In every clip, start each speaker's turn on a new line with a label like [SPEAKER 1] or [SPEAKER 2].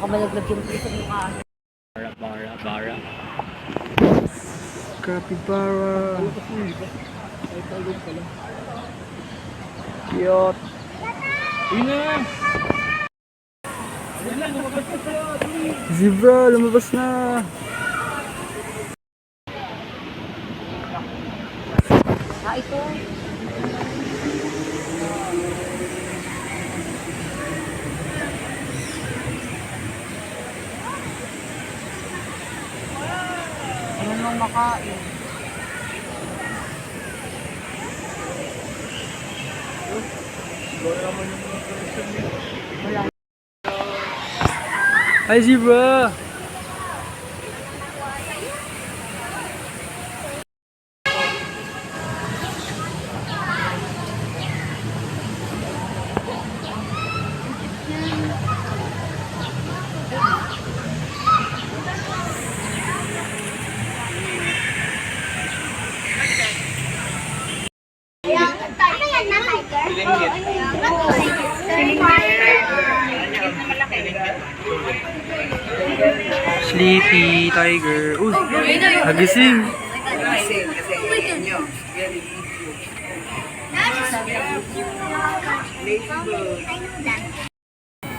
[SPEAKER 1] Malaglag yung piso ng mukha.
[SPEAKER 2] Bara.
[SPEAKER 3] Capybara. Cute. Zebra, lumabas na.
[SPEAKER 1] Ito. Nang makain.
[SPEAKER 3] Hi, zebra. Sleepy tiger. Uy, nagising.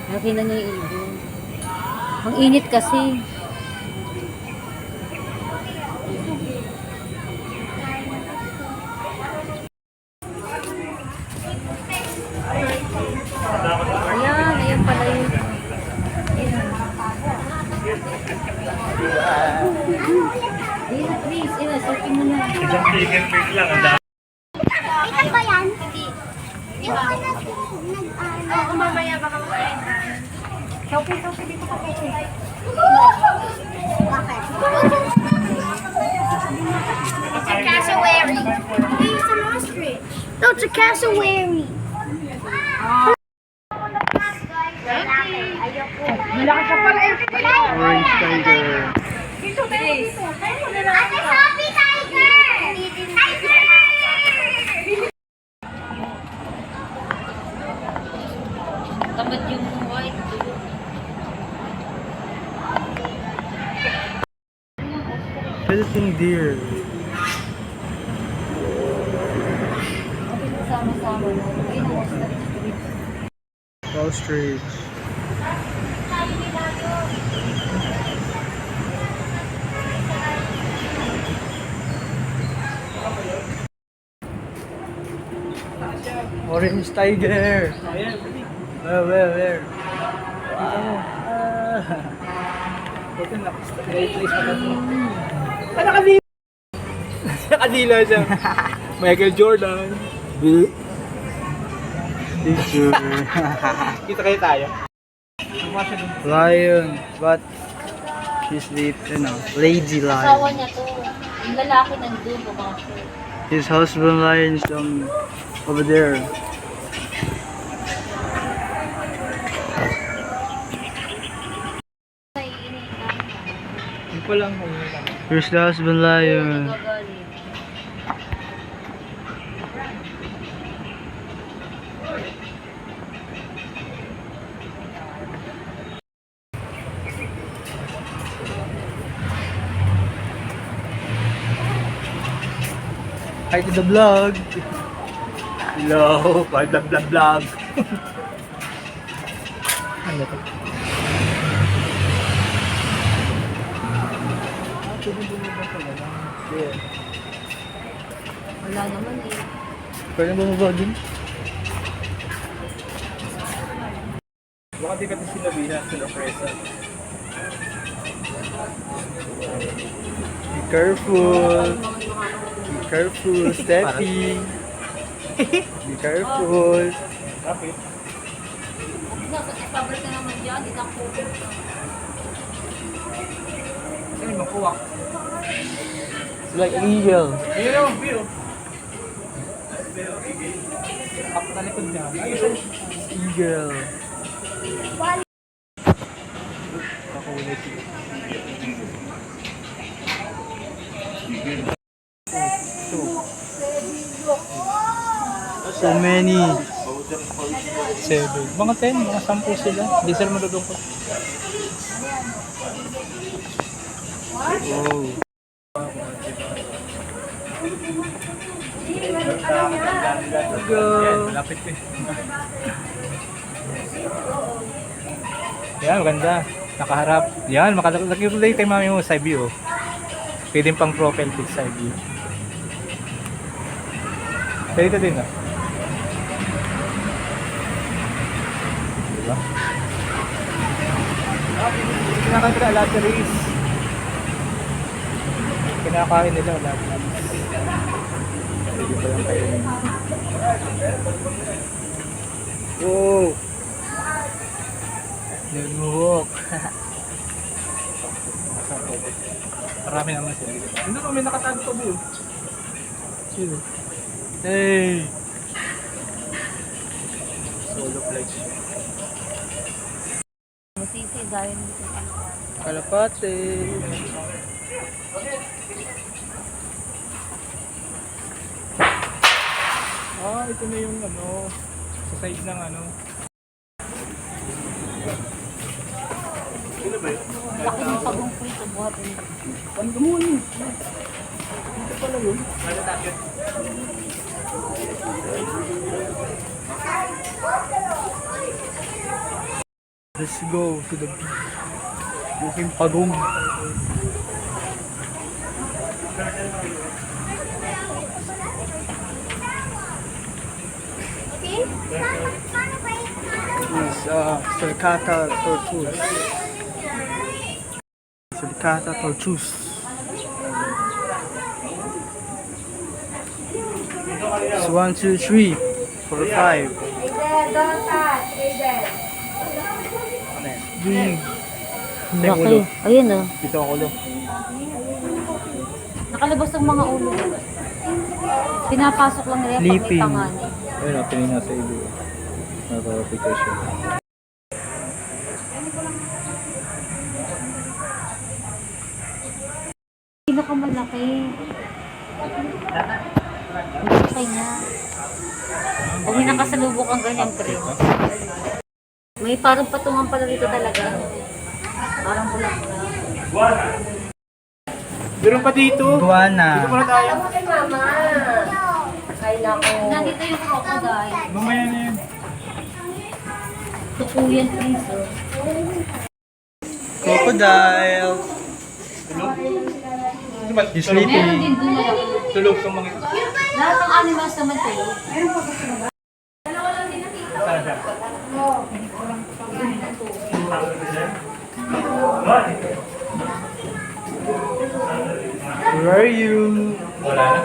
[SPEAKER 1] Nakina niya yung ibon. Ang init kasi. Ayan pala yun. Please, surfing mo na.
[SPEAKER 2] Isang chicken feet lang.
[SPEAKER 4] Ikan ba yan? Hindi. Di ba oo, mamaya baka makain. Sophie dito ka kayo. Bakit? It's a cassowary. It's an ostrich. No, it's a cassowary. Malaki ka pala.
[SPEAKER 3] Orange tiger.
[SPEAKER 4] Dito, dito. Ate Sophie, tiger! Tiger!
[SPEAKER 1] Tamad yung white.
[SPEAKER 3] Philippine deer.
[SPEAKER 1] Sama-sama.
[SPEAKER 3] Ostrich. Orange tiger. Where?
[SPEAKER 2] Nakadila siya. Michael Jordan.
[SPEAKER 3] Picture.
[SPEAKER 2] Kita kayo tayo.
[SPEAKER 3] Lion, but she's the, lazy
[SPEAKER 1] Asawa
[SPEAKER 3] lion.
[SPEAKER 1] niya to. Yung lalaki nandun, babae.
[SPEAKER 3] His husband lion is over there.
[SPEAKER 2] Walang hangin.
[SPEAKER 3] Here's the husband lion.
[SPEAKER 1] Gagaling.
[SPEAKER 3] Hi to the vlog.
[SPEAKER 2] Hello, vlog. Ano to?
[SPEAKER 1] Wala naman eh.
[SPEAKER 3] Pwede bumaba din?
[SPEAKER 2] Baka di ka din sinabihan sila presa.
[SPEAKER 3] Be careful. Be careful, Steffi. Be careful.
[SPEAKER 2] Bakit?
[SPEAKER 1] Pabrik ka naman dyan, di na po.
[SPEAKER 2] Sino makuha?
[SPEAKER 3] It's like an eagle.
[SPEAKER 2] Ayun yung view. Ako na likod niya.
[SPEAKER 3] Eagle. So many.
[SPEAKER 2] 7. Mga 10, mga 10 sila. Hindi sila madudungkot.
[SPEAKER 3] Oh. Go.
[SPEAKER 2] Lapit eh. Yan, maganda. Nakaharap. Yan, makalagay tayo mami mo side view. Pwede pang profile pic side view. Dito din ah. Diba? Kinakain nila lotteries. Kinakain nila lotteries. Pwede pa lang kayo.
[SPEAKER 3] Whoa. Nag-walk.
[SPEAKER 2] Marami naman sila. Hindi kami nakatago pa buo.
[SPEAKER 3] Sino? Hey.
[SPEAKER 2] Solo flight.
[SPEAKER 1] Masisi dahil dito.
[SPEAKER 3] Kalapate.
[SPEAKER 2] Ah, ito na yung ano, sa side ng ano.
[SPEAKER 1] Laki ng pagungkoy sa buhat.
[SPEAKER 2] Ano mo yun? Dito pala yun.
[SPEAKER 3] Let's go to the beach. Buking pagong. Is Sulcata Tortoise. Sulcata Tortoise. It's 1, 2, 3, 4, 5. Big.
[SPEAKER 1] Laki. Ayun oh.
[SPEAKER 2] Dito ang ulo.
[SPEAKER 1] Nakalabas ang mga ulo. Pinapasok lang nila pag may
[SPEAKER 3] Sleeping.
[SPEAKER 1] tangani.
[SPEAKER 2] Ayun, tingin na sa ilo. Naka-application.
[SPEAKER 1] Pinakamalaki. Malaki niya. Huwag may nakasalubok ang ganyang tree. May parang patungan pala dito talaga. Parang bulak-bulak.
[SPEAKER 2] Meron pa dito.
[SPEAKER 3] Iguana.
[SPEAKER 2] Dito pala tayo.
[SPEAKER 1] Nandito yung crocodile.
[SPEAKER 2] Mamaya na yun.
[SPEAKER 1] Tukuyan please. Oh.
[SPEAKER 3] Crocodile. He's
[SPEAKER 1] Meron
[SPEAKER 3] sleeping.
[SPEAKER 1] din doon malaki.
[SPEAKER 2] Tulog sa mga ito.
[SPEAKER 1] Lahat ng animals naman tulog.
[SPEAKER 3] Where are you?
[SPEAKER 2] Wala na.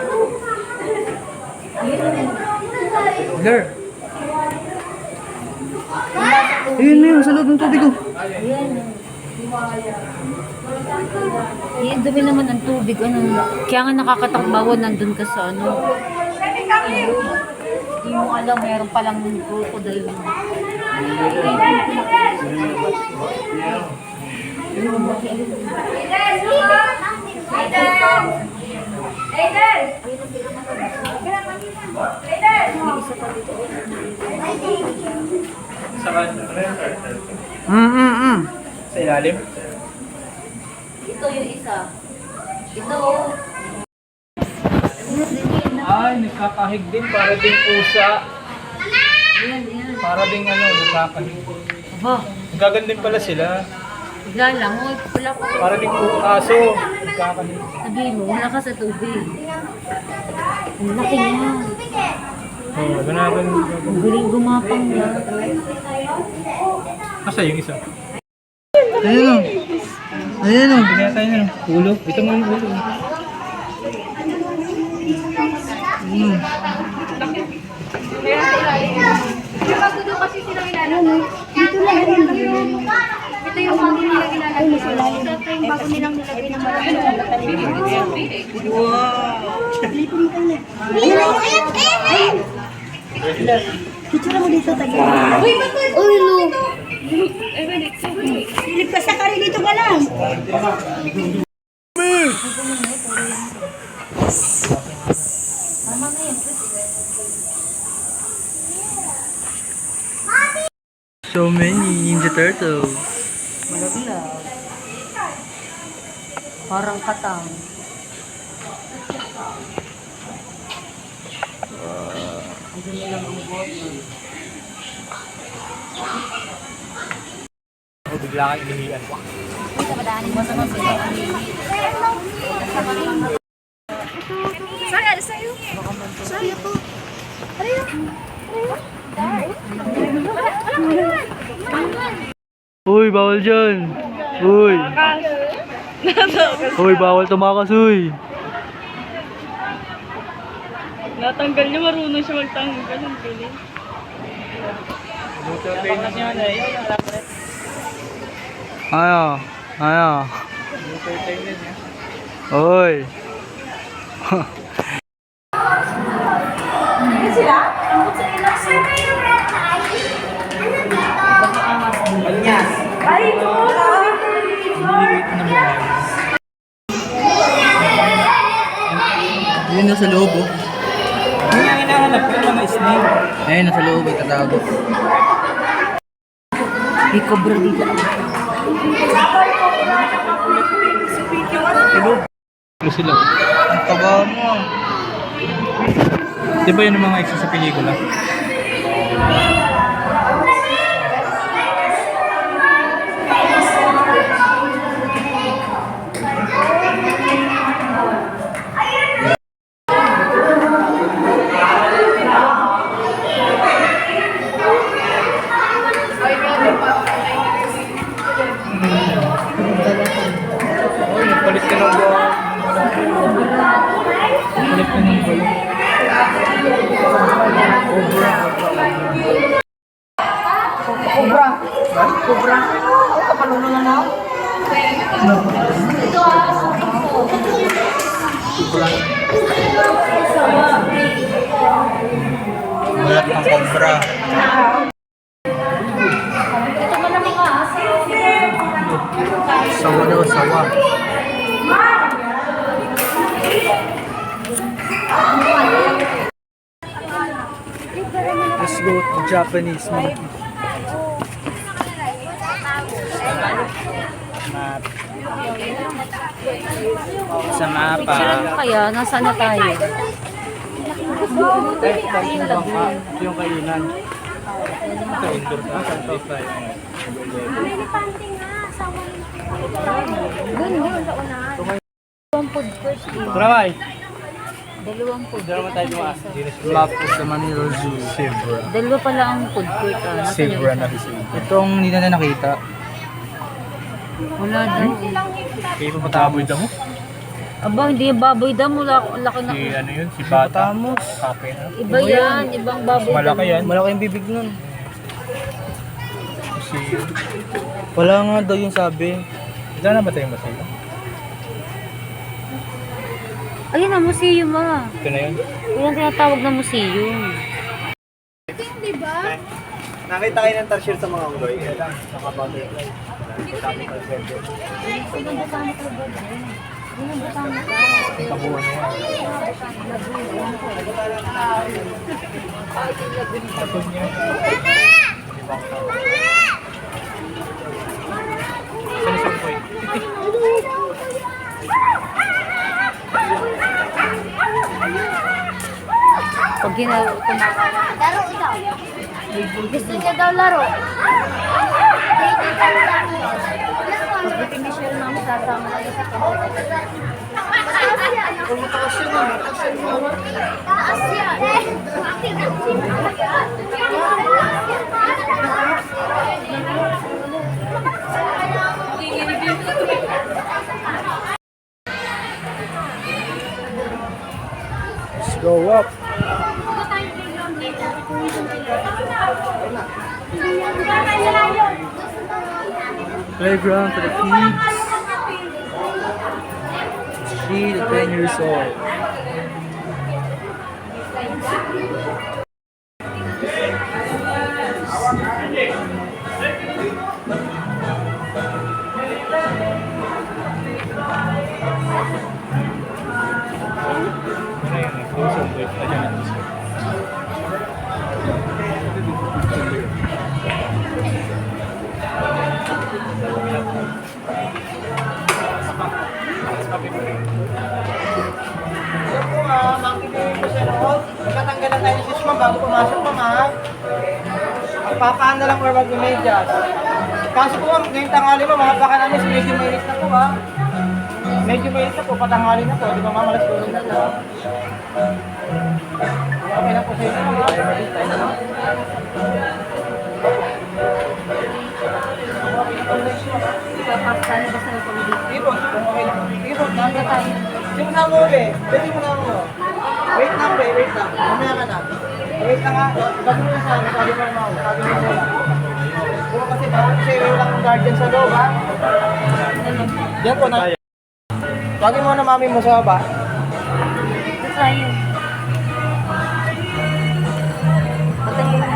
[SPEAKER 3] There. Ayun na yun, sa loob ng tubig ko.
[SPEAKER 1] Yung dumi naman ang tubig. Ano, kaya nga nakakatakbawan nandun ka sa ano. Hindi mo alam, meron palang crocodile.
[SPEAKER 2] Sa Sa ilalim?
[SPEAKER 1] Ito yung isa. Ito.
[SPEAKER 2] Ay, nagkakahig din. Para din pusa.
[SPEAKER 1] Yan, yan.
[SPEAKER 2] Para din nagkakahig.
[SPEAKER 1] Aba,
[SPEAKER 2] Gagan din pala sila.
[SPEAKER 1] bigla lang. Uy, wala ko.
[SPEAKER 2] Para din aso. Nagkakahig.
[SPEAKER 1] Sabihin mo, wala ka sa tubig. Ang laki niya.
[SPEAKER 2] Oo, ganagan.
[SPEAKER 1] Ang galing gumapang niya.
[SPEAKER 2] Asa yung isa?
[SPEAKER 3] Ayun o. Ayun o.
[SPEAKER 2] Kaya tayo na. Ulo. Ito mo yung ulo.
[SPEAKER 4] Dito lang rin. Ito yung bago nila ginalagay. Ito yung bago nilang nilagay ng malaki. Ayun! Picture mo dito, tayo. Uy, Lu! Ligpas na ka rin dito ka lang.
[SPEAKER 1] Tama na yan.
[SPEAKER 3] So many Ninja Turtles.
[SPEAKER 1] Malaglag. Parang katang. Hindi nilang ang water.
[SPEAKER 2] O, bigla kang inihian.
[SPEAKER 1] Mo sa mga sila.
[SPEAKER 4] Sa'yo po.
[SPEAKER 3] Uy, bawal dyan. Uy. Uy, bawal tumakas, uy.
[SPEAKER 5] Natanggal niya, marunong siya magtanggal. Ang galing.
[SPEAKER 3] Ayo. Ayo. Uy. Yun nasa loob, oh.
[SPEAKER 2] Yung ang hinahanap ko, mga snake.
[SPEAKER 3] Ayun, nasa loob, itatago.
[SPEAKER 1] May cobra dito.
[SPEAKER 2] Ano sila?
[SPEAKER 3] Ang taba mo.
[SPEAKER 2] Di ba yun ang mga extra sa pelikula? Palit ka ng buwan. Palit ka ng buwan.
[SPEAKER 3] Balat ng cobra. Sawa daw, sawa. Let's go to Japanese monkey. Sa mapa.
[SPEAKER 1] Picture mo kaya? Nasaan na tayo?
[SPEAKER 2] Yung kainan. Ito, indoor ka. Ito, tayo.
[SPEAKER 1] Dalawang food first.
[SPEAKER 2] Turamay!
[SPEAKER 1] Dalawang food.
[SPEAKER 2] Dalawa tayo tumaas.
[SPEAKER 3] Map of the Manila Zoo.
[SPEAKER 2] Zebra.
[SPEAKER 1] Dalawa pala ang food court. Nasaan
[SPEAKER 2] Zebra
[SPEAKER 1] yung
[SPEAKER 2] na
[SPEAKER 1] isa?
[SPEAKER 2] zebra.
[SPEAKER 3] Itong hindi na nakita.
[SPEAKER 1] Wala daw.
[SPEAKER 2] Kaya pa mataboy mo?
[SPEAKER 1] Aba, hindi yung baboy dam. Wala, laki na.
[SPEAKER 2] Si ano yun? Si Bata. Kape na.
[SPEAKER 1] Iba yan. Ibang baboy dam.
[SPEAKER 2] Malaki yan.
[SPEAKER 3] Malaki yung bibig nun.
[SPEAKER 2] Si...
[SPEAKER 3] Wala nga daw yung sabi.
[SPEAKER 2] Diyan na ba tayo masaya?
[SPEAKER 1] Ayun na, museum ah.
[SPEAKER 2] Ito na yun.
[SPEAKER 1] Yan ang tinatawag na museum.
[SPEAKER 4] Diba?
[SPEAKER 6] Nakita kayo ng tarsier sa mga unggoy, kaya lang, naka-butterfly.
[SPEAKER 1] Sigang botanical garden. Yun ang botanical.
[SPEAKER 2] Kabuhan na yan. Tapos niya. Saan isang point?
[SPEAKER 1] Pag kumakain.
[SPEAKER 4] Laro daw. Gusto niya daw laro.
[SPEAKER 1] Pag buti Michelle mami sasama kayo sa pamilya.
[SPEAKER 4] Taas yan.
[SPEAKER 2] Let's go up.
[SPEAKER 3] Playground for the kids. She, the 10 years old.
[SPEAKER 2] Ano yun? Isang point na dyan.
[SPEAKER 6] Magkatanggalan tayo ng shoes, ma'am, bago pumasok, ma'am, ha? Magpapaan na lang or mag-medyas. Kaso po, ma'am, ngayong tanghali, ma'am, mga pakanamis, medyo mainit na po, ha? Medyo mainit na po, patanghali na po. Di ba, ma'am, alas 12 na po. Okay na po sa inyo, ha? Tayo na lang.
[SPEAKER 1] Ipapasta na basta ng pamilya.
[SPEAKER 6] Ibon, okay lang. Ibon, nanda tayo. Hindi mo na mo, be. Pwede mo na mo. Wait lang, be. Wait lang. Mamaya ka na. Wait lang, ha. Sabi mo na sa akin. Sabi mo na mo. Sabi mo na mo. Oo, kasi bakit kasi walang guardian sa loob, ha? Diyan po na. Tawagin mo na mami mo sa baba.
[SPEAKER 1] Ito tayo. Patayin mo.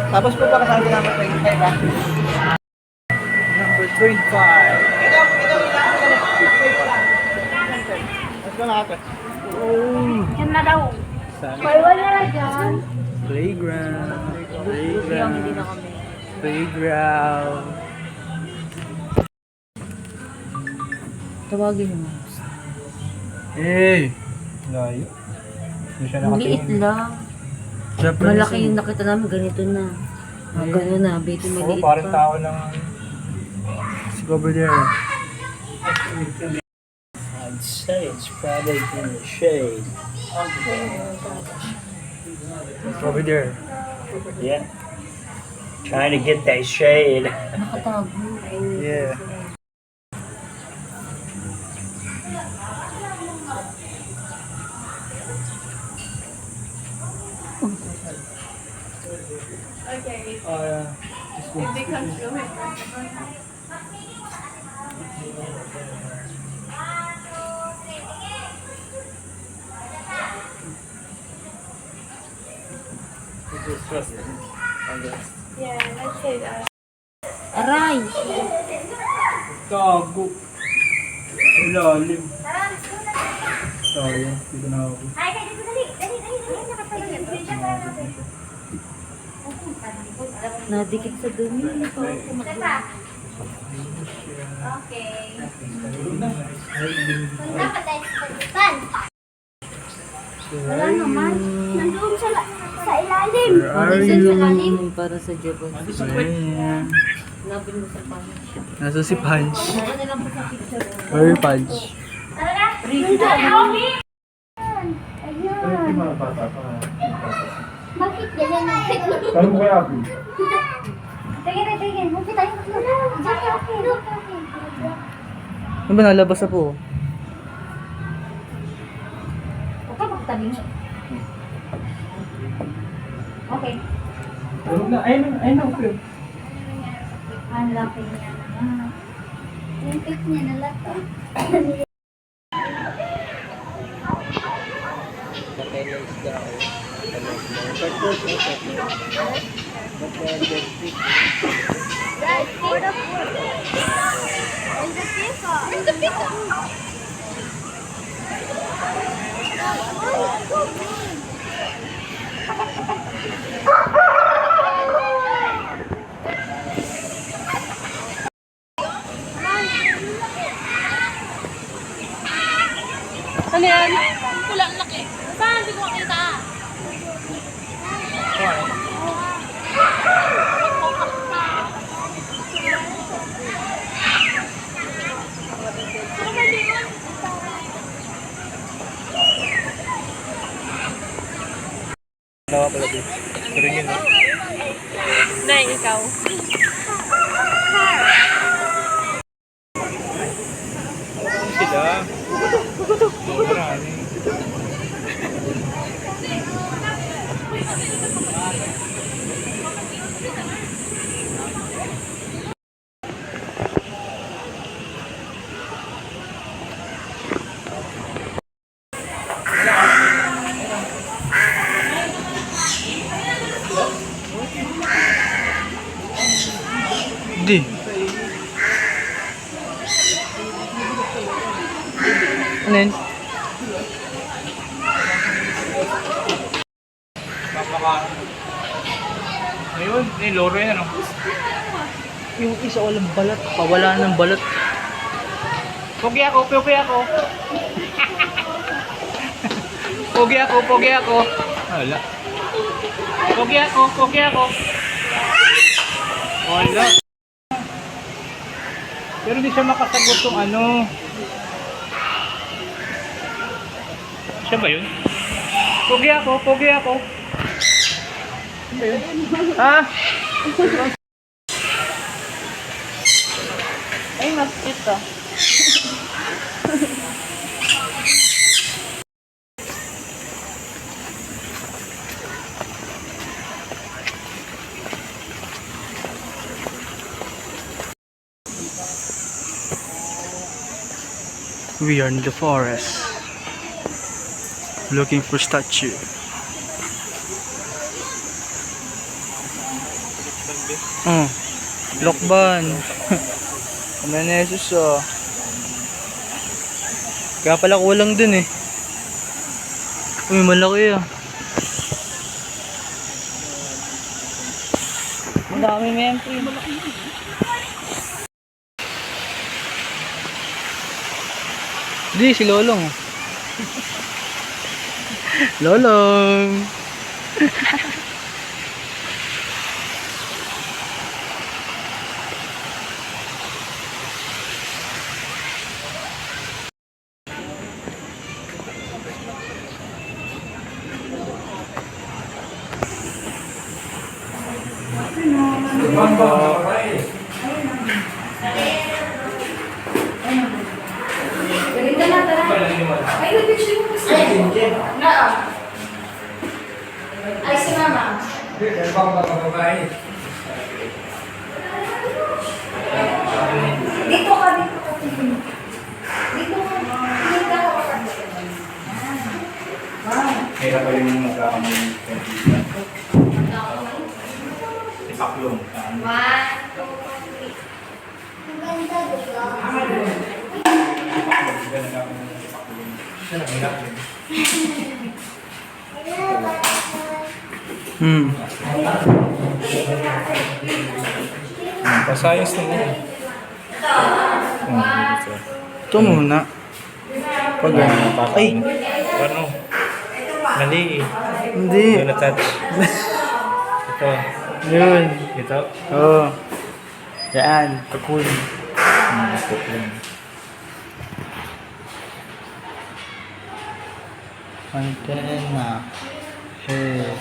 [SPEAKER 6] Tapos po ba kasama namin 25, ha?
[SPEAKER 3] Number 25.
[SPEAKER 6] Ito, let's go na ate.
[SPEAKER 1] Yan na daw.
[SPEAKER 3] Playground.
[SPEAKER 1] Yung hindi na kami.
[SPEAKER 3] Playground.
[SPEAKER 1] Tawagin mo.
[SPEAKER 3] Hey!
[SPEAKER 2] Layo. Hindi siya
[SPEAKER 1] Ang liit
[SPEAKER 2] nakatingin.
[SPEAKER 1] lang. Malaki yung nakita namin, ganito na. Gano'n na, baby
[SPEAKER 2] Oo,
[SPEAKER 1] maliit
[SPEAKER 2] parang
[SPEAKER 1] pa.
[SPEAKER 2] tao lang.
[SPEAKER 3] Let's go over there.
[SPEAKER 7] I'd say it's probably in the shade.
[SPEAKER 3] Let's go over there.
[SPEAKER 7] Yeah. Trying to get that shade.
[SPEAKER 1] Nakatago.
[SPEAKER 3] Yeah.
[SPEAKER 1] Aray!
[SPEAKER 2] Tago. Ilalim. Sayang, dito na ako.
[SPEAKER 4] Ay, dali, dali, dali, dali, dali, nakatayo. Screenshot tayo natin.
[SPEAKER 1] Nadikit sa dumi.
[SPEAKER 4] Okay. Dapat tayo sa wala naman. Nandoon sa ilalim.
[SPEAKER 3] Where are
[SPEAKER 1] Minsan sa
[SPEAKER 3] you?
[SPEAKER 1] lalim para sa Jebon.
[SPEAKER 3] Ayan.
[SPEAKER 1] Hanapin mo sa pangit.
[SPEAKER 3] Nasa si Punch.
[SPEAKER 1] Ano na lang po sa picture.
[SPEAKER 3] Where Punch?
[SPEAKER 4] Ayun.
[SPEAKER 2] Mga bata pa.
[SPEAKER 4] Bakit ganyan natin?
[SPEAKER 2] Kalo mo kaya, Abby?
[SPEAKER 4] Tingin, tingin. Huwag tayo. Okay, okay.
[SPEAKER 3] Ano ba nalabas na po?
[SPEAKER 1] Huwag ka magtabi. Okay.
[SPEAKER 2] Tulog na. Ayun na, okay.
[SPEAKER 1] Ang laki niya naman.
[SPEAKER 4] Yung pic niya na lato. Guys, for the food. And the pizza. And the pizza.
[SPEAKER 5] Ano yan? Wala, ang laki. Saan? Hindi ko makita.
[SPEAKER 2] Dalawa pala dito. Pero yun, no?
[SPEAKER 5] Nay, ikaw.
[SPEAKER 2] Sila. Marami.
[SPEAKER 3] Di. Ano yun?
[SPEAKER 2] Ayun, loro yan, ano?
[SPEAKER 3] Yung isa walang balat. Pawala ng balat.
[SPEAKER 2] Pogi ako, pogi ako. Pogi ako, pogi ako. Wala. Pogi ako, pogi ako. Wala. Pero hindi siya makasagot yung ano. Siya ba yun? Pogi ako, pogi ako. Siya ba yun? Ah!
[SPEAKER 5] Ay, mas ito.
[SPEAKER 3] We are in the forest. Looking for statue. Lokban. Ano na Jesus oh. Kaya pala kulang dun eh. Uy, malaki ah.
[SPEAKER 5] Ang dami mo yan, pre.
[SPEAKER 3] Di, si Lolong. Lolong.
[SPEAKER 4] Ay, si Mama. Dito ka, dito ka. Dito ka. Dito ka.
[SPEAKER 2] Kaya pa yung magkakamay ng computer. Ipaklong.
[SPEAKER 4] One, two, three. Ang ganda, diba?
[SPEAKER 2] Pasayos na yun.
[SPEAKER 3] Ito muna. Pag ay,
[SPEAKER 2] Ano? Mali eh.
[SPEAKER 3] hindi.
[SPEAKER 2] Doon na-touch. Ito.
[SPEAKER 3] Yun.
[SPEAKER 2] Ito.
[SPEAKER 3] Oo. Yan. Kakul.
[SPEAKER 2] Ipaklong.
[SPEAKER 3] Antenna. Head.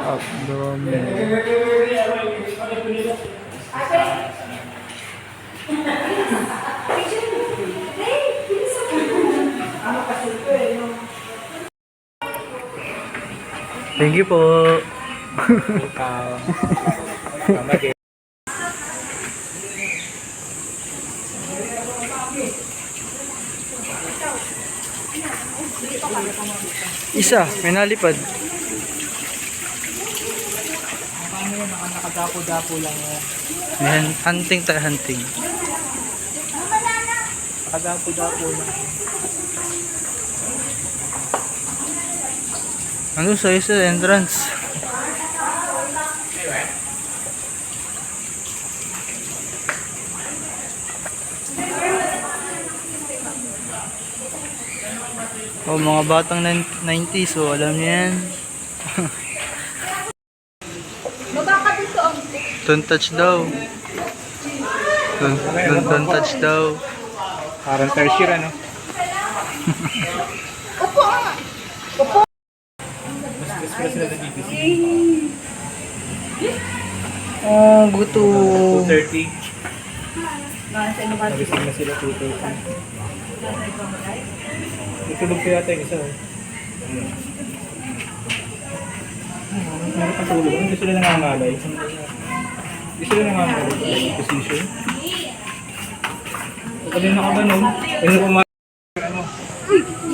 [SPEAKER 3] Abdomen. Thank you po.
[SPEAKER 2] Ikaw. Tama din.
[SPEAKER 3] Isa, may nalipad.
[SPEAKER 6] Paano yun? Nakadapo-dapo lang yan.
[SPEAKER 3] Ayan, hunting tayo, hunting.
[SPEAKER 6] Nakadapo-dapo lang.
[SPEAKER 3] Ano sa isa entrance? Oh, mga batang 90s, so alam niyo yan. Don't touch daw. Don't touch daw.
[SPEAKER 2] Parang tertiary, ano?
[SPEAKER 3] Oh, gutom.
[SPEAKER 2] 2:30. Nagising na sila 2:30. Itulog ko yata yung isa. Meron pa tulog. Hindi sila nangangalay. Hindi sila nangangalay. Position. Kanina ka ba nun? Kanina ko ano?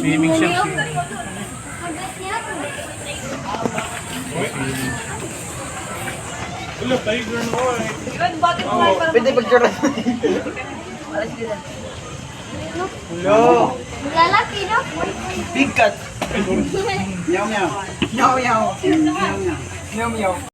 [SPEAKER 2] Swimming siya. Wala, tiger na ko eh.
[SPEAKER 6] Pwede picture lang. Hello.
[SPEAKER 4] Lalaki, no?
[SPEAKER 6] Big cat. Meow meow. Meow meow. Meow meow. Meow meow.